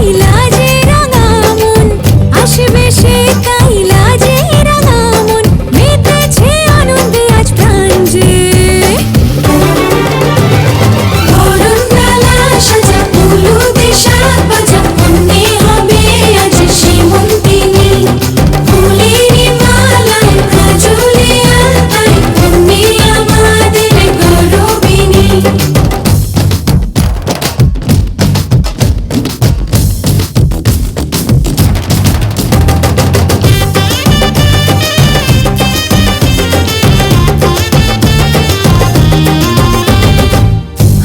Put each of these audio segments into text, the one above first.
কাইলা যে রাঙা মন, আসবে সে কাইলা যে রাঙা মন, মেতেছে আনন্দে আজ প্রাণ যে। বরণডালা সাজা হলুদে সাত বাজা, মনে হবে আজ সীমন্তিনী। ফুলের মালায় কাজলে আলতায়, মনে আমাদের গৌরবিনী।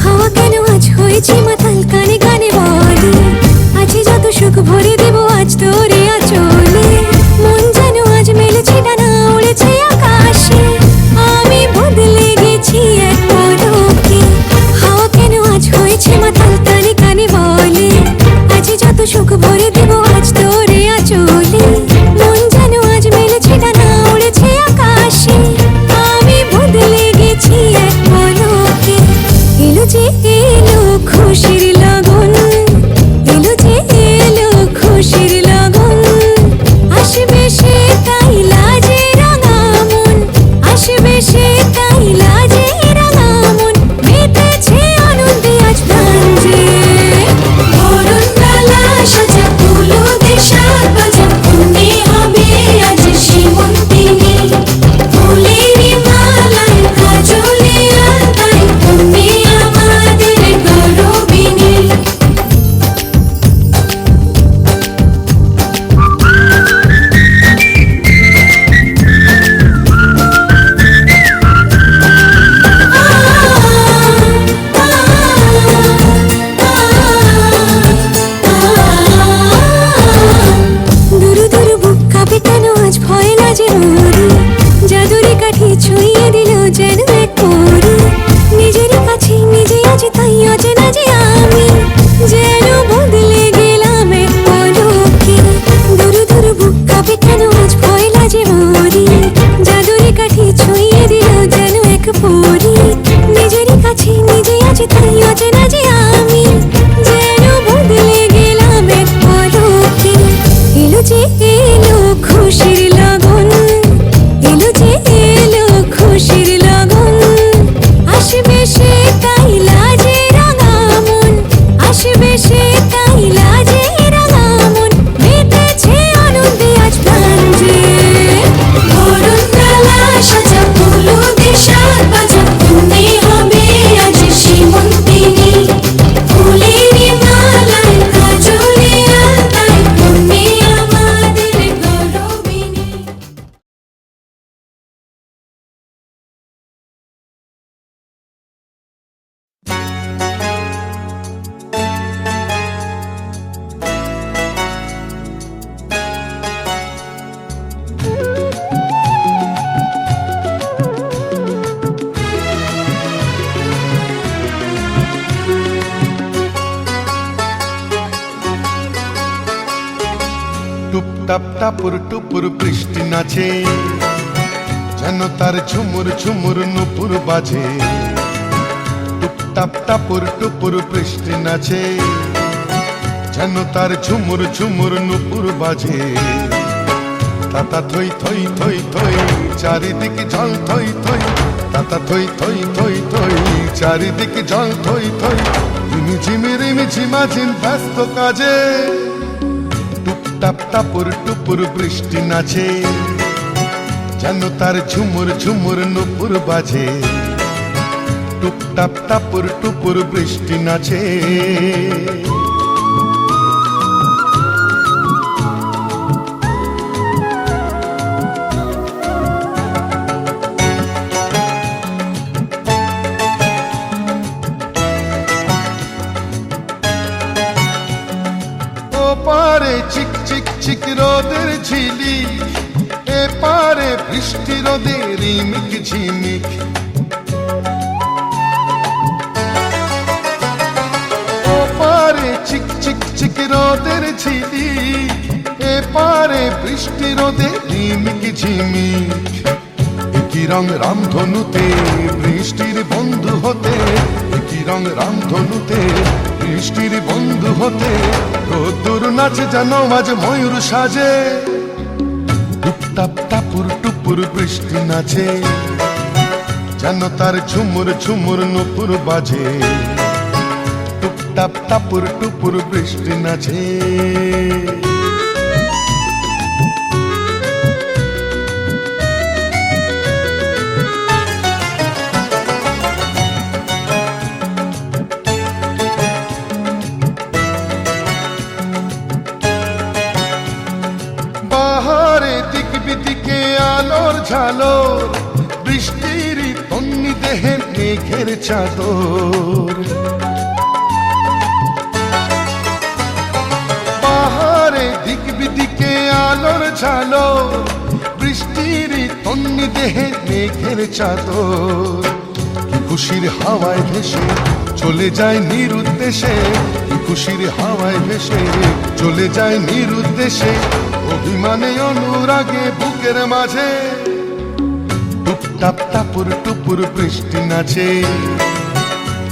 হাওয়া কেন আজ হয়েছে মাতাল, কানে কানে বলে আছে যত সুখ ভরে দেব আজ তোরে আঁচলে। মন যেন আজ মেলেছে ডানা, উড়েছে আকাশে, আমি বদলে গেছি এক পলকে। হাওয়া কেন আজ হয়েছে মাতাল, কানে কানে বলে আছে যত সুখ ভরে দেব আজ তোরে আঁচলে। মন যেন আজ মেলেছে ডানা, উড়েছে আকাশে, আমি বদলে গেছি এক পলকে। এলো যে এলো খুশির লগন, এলো যে এলো খুশির লগন, আসবে সে কাইলা যে রাঙা মন, আসবে সে কাইলা যে রাঙা মন, মেতেছে আনন্দে আজ প্রাণ যে। বরণডালা সাজা হলুদে সাত বাজা, মনে হবে আজ সীমন্তিনী। ফুলের মালায় কাজলে আলতায়, মনে আমাদের গৌরবিনী। দুরু দুরু বুক কাঁপে কেন আজ, ভয় লাজে মরি, জাদুরি কাঠি ছুঁয়ে দিল যেন এক পরি। নিজেরই কাছে নিজে আজ তাই অচেনা যে আমি, যেন বদলে গেলাম এক পলকে। দুরু দুরু বুক কাঁপে কেন আজ, ভয় লাজে মরি, জাদুরি কাঠি ছুঁয়ে দিল যেন এক পরি। নিজেরই কাছে নিজে আজ তাই অচেনা যে আমি, যেন বদলে গেলাম এক পলকে। এলো যে এলো খুশির লগন, এলো যে এলো খুশির লগন, আসবে সে কাইলা যে রাঙা মন, আসবে সে কাইলা যে রাঙা মন, মেতেছে আনন্দে আজ প্রাণ যে। বরণডালা সাজা হলুদে সাত বাজা, মনে হবে আজ সীমন্তিনী। ফুলের মালায় কাজলে আলতায়, মনে আমাদের গৌরবিনী। টুপটাপ টাপুর টুপুর বৃষ্টি নাচে, যেন তার ঝুমুর ঝুমুর নুপুর বাজে। টুপটাপ টাপুর টুপুর বৃষ্টি নাচে, যেন তার ঝুমুর ঝুমুর নুপুর বাজে। তাতা থই থই থই থই, চারিদিকে জল থই থই, তাতা থই থই থই থই, চারিদিকে জল থই থই। রিমি ঝিমি রিমি ঝিমাঝিম ব্যস্ত কাজে, টুপটাপ টাপুর টুপুর বৃষ্টি নাচে, যেন তার ঝুমুর ঝুমুর নুপুর বাজে। টুপটাপ টাপুর টুপুর বৃষ্টি নাচে। পারে চিক চিক চিক রোদের ঝিলি, এ পারে বৃষ্টি রোদের রিমিক ঝিমিক। ও পারে চিক চিক চিক রোদের ঝিলি, এ পারে বৃষ্টি রোদের রিমিক ঝিমিক। একই রং রামধনুতে বৃষ্টির বন্ধু হতে, একই রং রামধনুতে বৃষ্টির বন্ধু হতে রোদ্দুর নাচে যেন আজ ময়ূর সাজে। টুপটাপ টাপুর টুপুর বৃষ্টি নাচে যেন তার ঝুমুর ঝুমুর নুপুর বাজে। টুপটাপ টাপুর টুপুর বৃষ্টি নাচে। বাহারে দিক বিদিকে আলোর ঝালোর, বৃষ্টির তন্নি দেহে মেঘের চাদর। বাহারে দিক বিদিকে আলোর ঝালোর, বৃষ্টির তন্নি দেহে মেঘের চাদর। কি খুশির হাওয়ায় ভেসে চলে যায় নিরুদ্দেশে, কি খুশির হাওয়ায় ভেসে চলে যায় নিরুদ্দেশে। অভিমানে অনুরাগে বুকের মাঝে টুপটাপ টাপুর টুপুর বৃষ্টি নাচে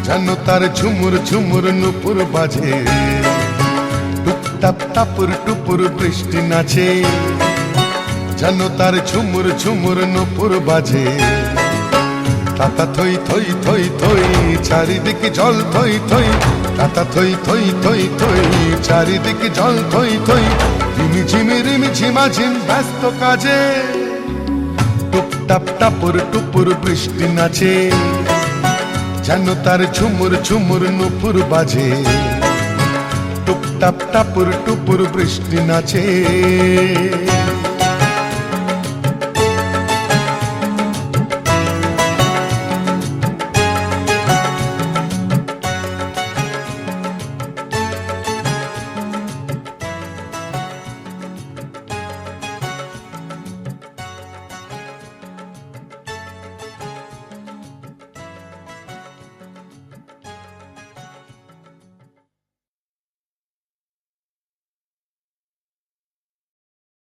যেন তার ঝুমুর ঝুমুর নুপুর বাজে। টুপটাপ টাপুর টুপুর বৃষ্টি নাচে যেন তার ঝুমুর ঝুমুর নুপুর বাজে। তাতা থই থই থই থই চারিদিকে জল থই থই, তাতা থই থই থই থই চারিদিকে জল থই থই। রিমি ঝিমি রিমি ঝিমা ঝিম ব্যস্ত কাজে টুপটাপ টাপুর টুপুর বৃষ্টি নাচে যেন তার ঝুমুর ঝুমুর নুপুর বাজে। টুপটাপ টাপুর টুপুর বৃষ্টি নাচে।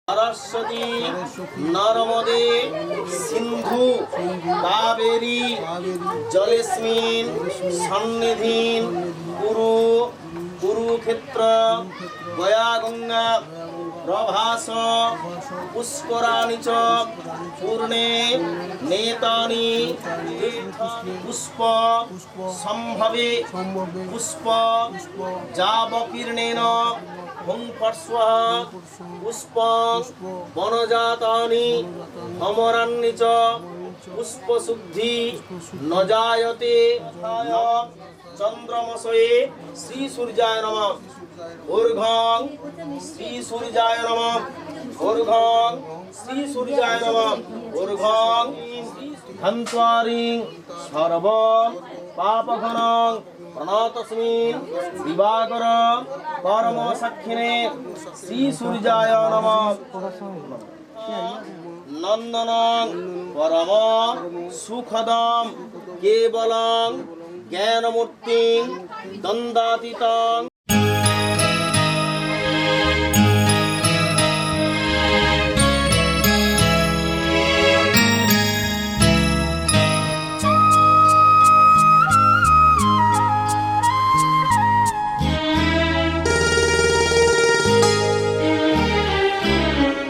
সরস্বতী নর্মদে সিন্ধু কাবেরী জলেস্মিন সন্নিধিন কুরু কুরুক্ষেত্র গয়া গঙ্গা প্রভাস পুষ্করাণি চ পূর্ণে নেতানি পুষ্প সম্ভবে পুষ্প যাবকীর্ণেন হুং ফট স্বাহা পুষ্পং বনজাতানি অমরান্নি চ পুষ্পশুদ্ধি ন জায়তে। চন্দ্রমসয়ে শ্রী সূর্যায় নমঃ। ঊর্ধ্বং শ্রী সূর্যায় নমঃ। ঊর্ধ্বং শ্রী সূর্যায় নমঃ। ঊর্ধ্বং ধন্ত্বারিং সর্ব পাপঘ্নং প্রণতস্মিন দিবাকর পরম সাক্ষিণে শ্রী সূর্যায় নমঃ। নন্দনং পরম সুখদং কেবলং জ্ঞানমূর্তিং দ্বন্দ্বাতীতং।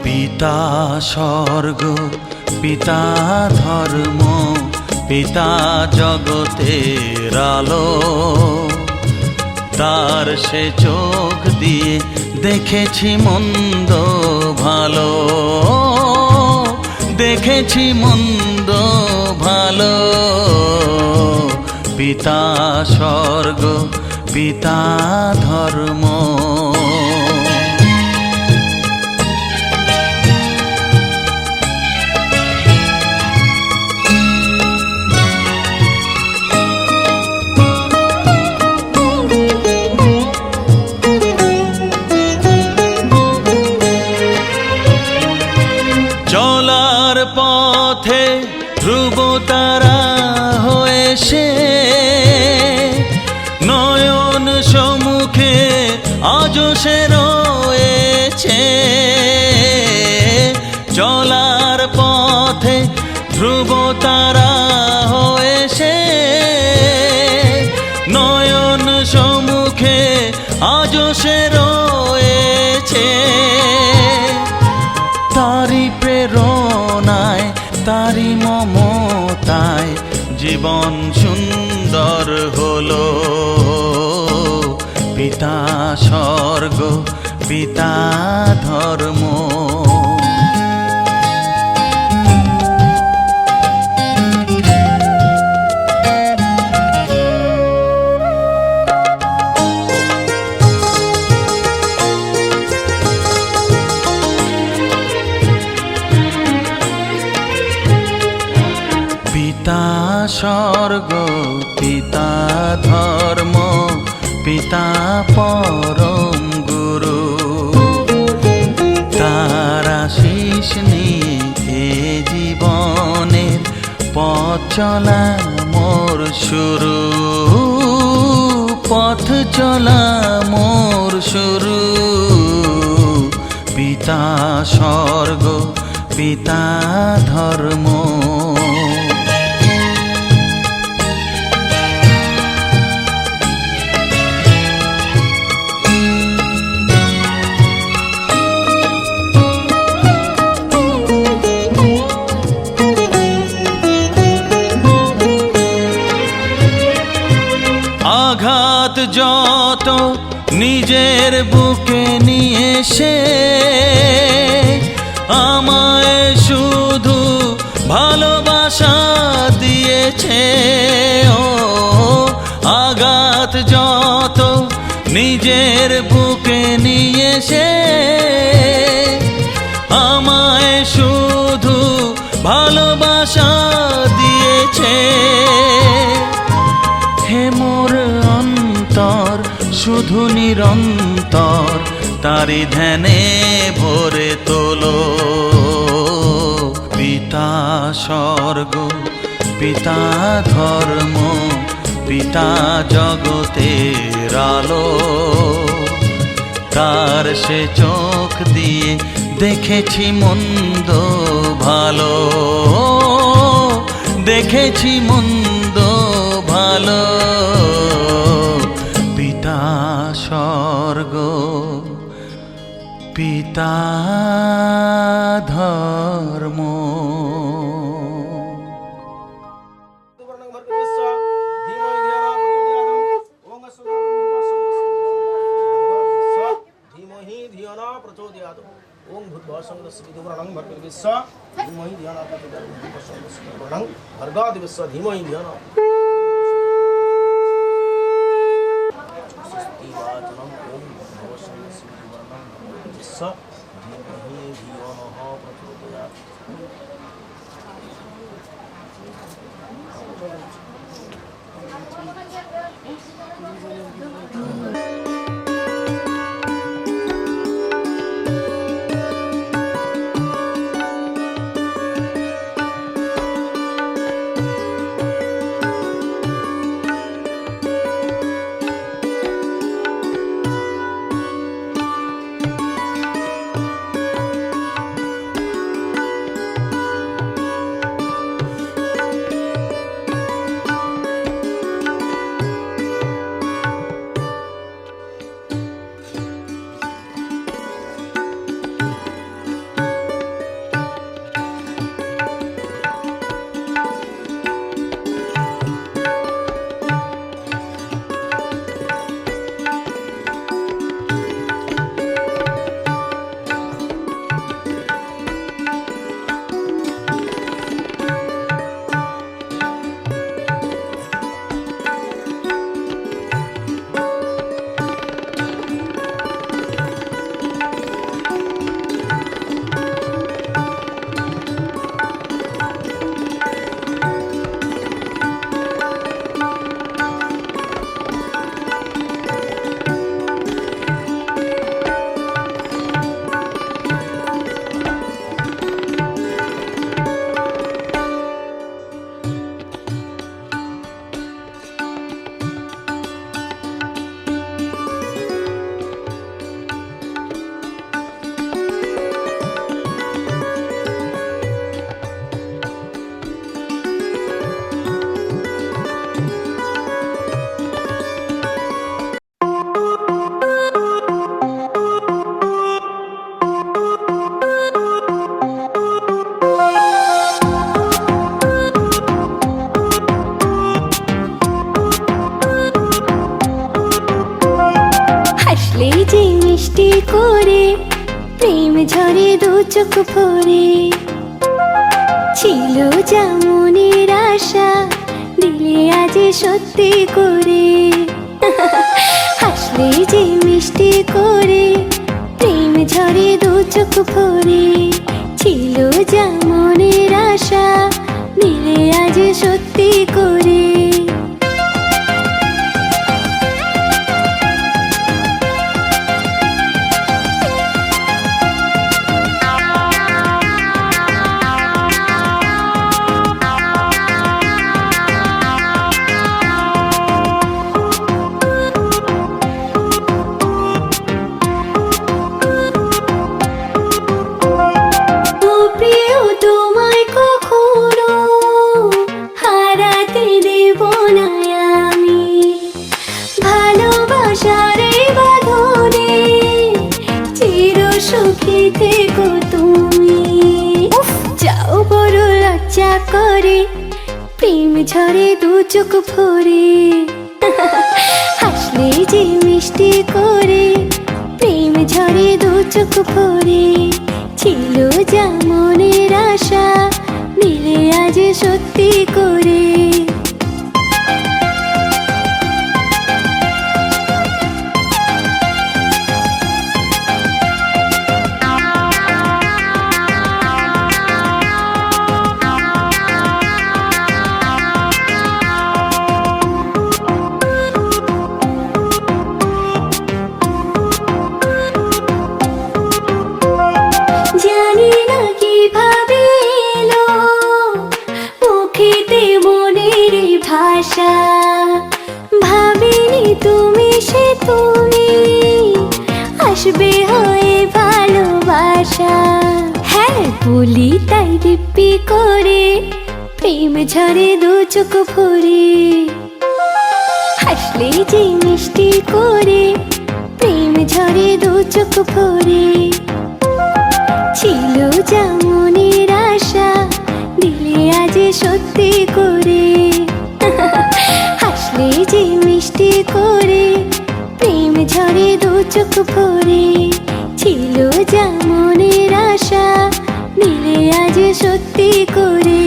পিতা স্বর্গ পিতা ধর্ম পিতা জগতের আলো, তার সে চোখ দিয়ে দেখেছি মন্দ ভালো, দেখেছি মন্দ ভালো। পিতা স্বর্গ পিতা ধর্ম। চলার পথে ধ্রুব তারা হয়ে সে নয়ন সম্মুখে আজ সে রয়েছে। চলার পথে ধ্রুব তারা হয়ে সে নয়ন সম্মুখে জীবন সুন্দর হলো। পিতা স্বর্গ, পিতা ধর্ম। পিতা স্বর্গ, পিতা ধর্ম, পিতা পরম গুরু। তার আশিস নিয়ে এ জীবনের পথ চলা মোর শুরু, পথ চলা মোর শুরু। পিতা স্বর্গ, পিতা ধর্ম। আঘাত যত নিজের বুকে নিয়ে সে আমায় শুধু ভালোবাসা দিয়েছে। ও আঘাত যত নিজের বুকে নিয়ে সে আমায় শুধু ভালোবাসা দিয়েছে। হে মোর অন্তর শুধু নিরন্তর তারি ধ্যানে ভরে তোলো। পিতা স্বর্গ, পিতা ধর্ম, পিতা জগতের আলো। তার সে চোখ দিয়ে দেখেছি মন্দ ভালো, দেখেছি মন্দ ভালো। পিতা স্বর্গ, পিতা ধর্ম। धीमहि धियो न प्रचोदयात्। ओम भूर्भुवः स्वः विदुर्वरेण्यं भर्गो देवस्य धीमहि धियो न प्रचोदयात्। भर्गो देवस्य धीमहि धियो न स्वस्ति वाचनं। ओम भूर्भुवः स्वः विदुर्वरेण्यं भर्गो देवस्य धीमहि धियो न प्रचोदयात्। করে প্রেম ঝরে দু চোখ ভরে ছিল যা মনের আশা দিলে আজ সত্যি করে হাসলে যে মিষ্টি করে প্রেম ঝরে দু চোখ ভরে ছিল যা মনের আশা দিলে আজ সত্যি করে করে প্রেম ঝরে দু চোখ ভরে হাসলে যে মিষ্টি করে প্রেম ঝরে দু চোখ ভরে ছিল যা মনের আশা দিলে আজ সত্যি করে ভাবিনি তুমি সে তুমি আসবে হয়ে ভালোবাসা হ্যাঁ বলি তাই দিব্যি করে প্রেম ঝরে দু চোখ ভরে হাসলে যে মিষ্টি করে প্রেম ঝরে দু চোখ ভরে ছিল যা মনের আশা দিলে আজ সত্যি করে হাসলে যে মিষ্টি করে প্রেম ঝরে দু চোখ ভরে ছিল যা মনের আশা দিলে আজ সত্যি করে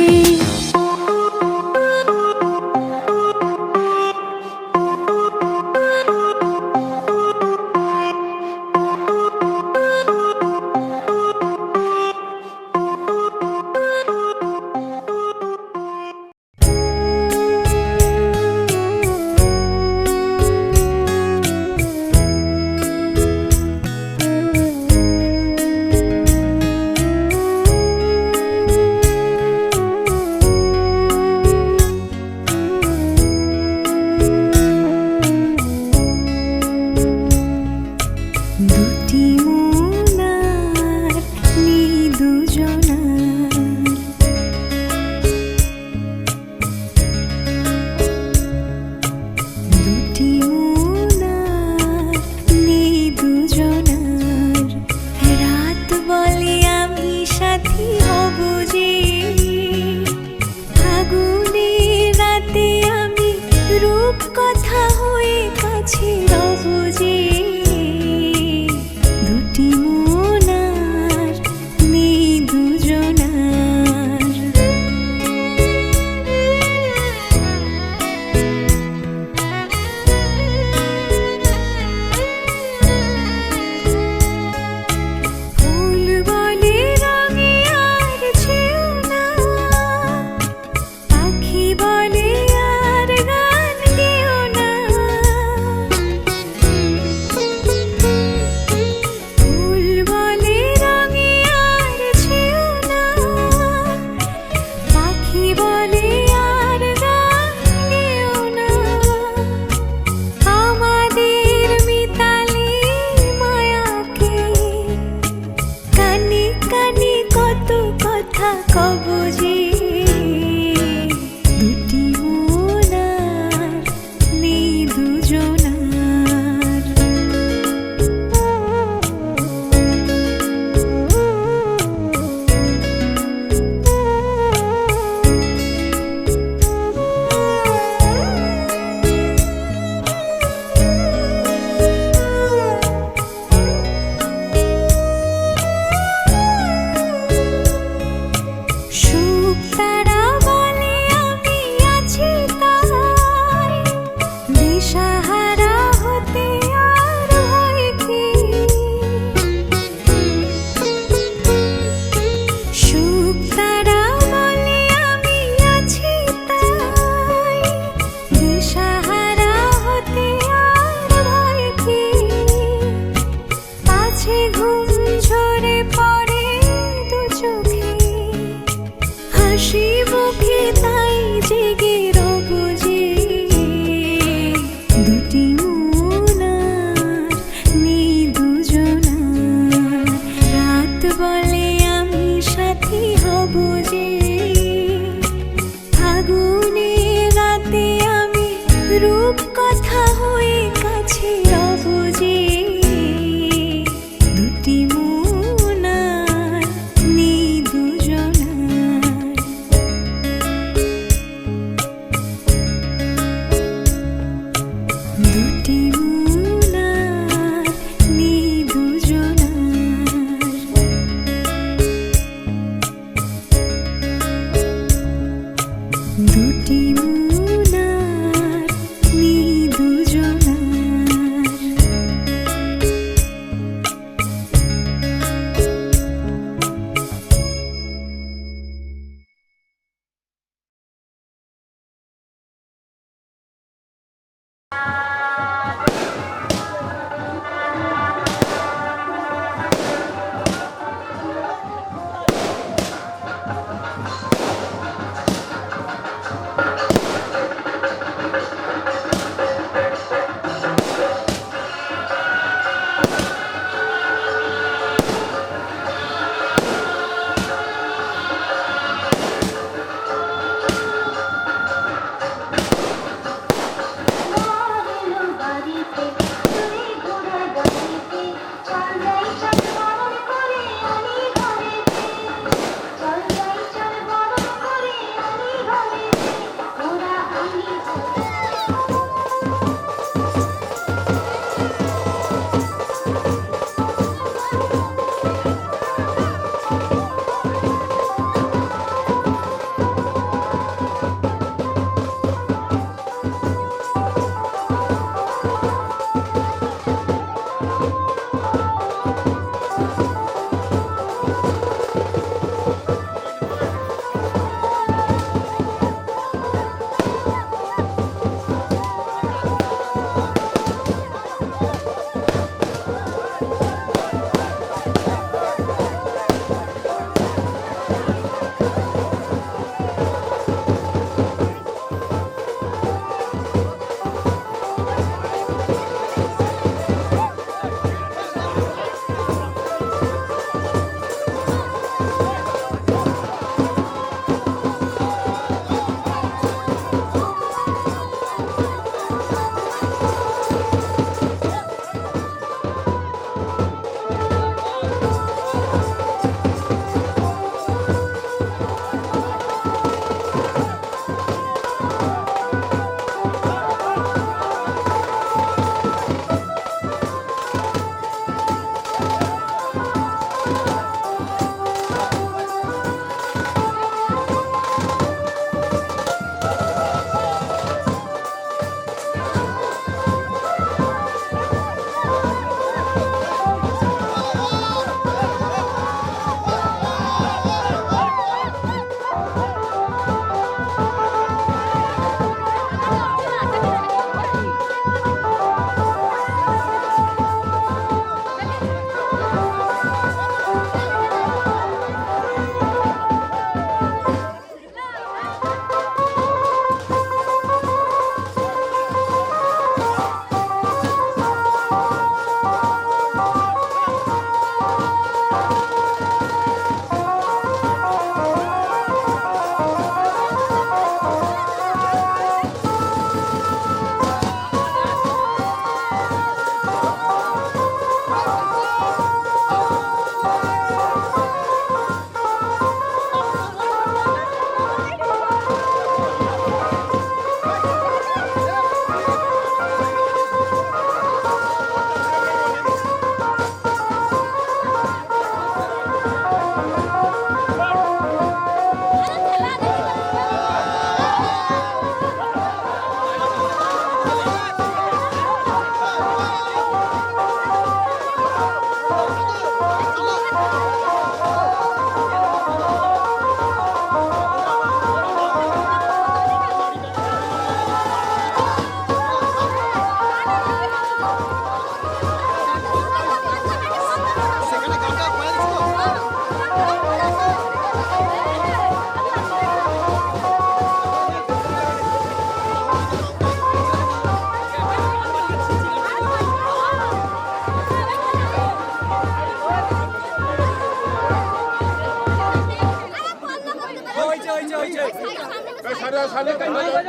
হয়েছে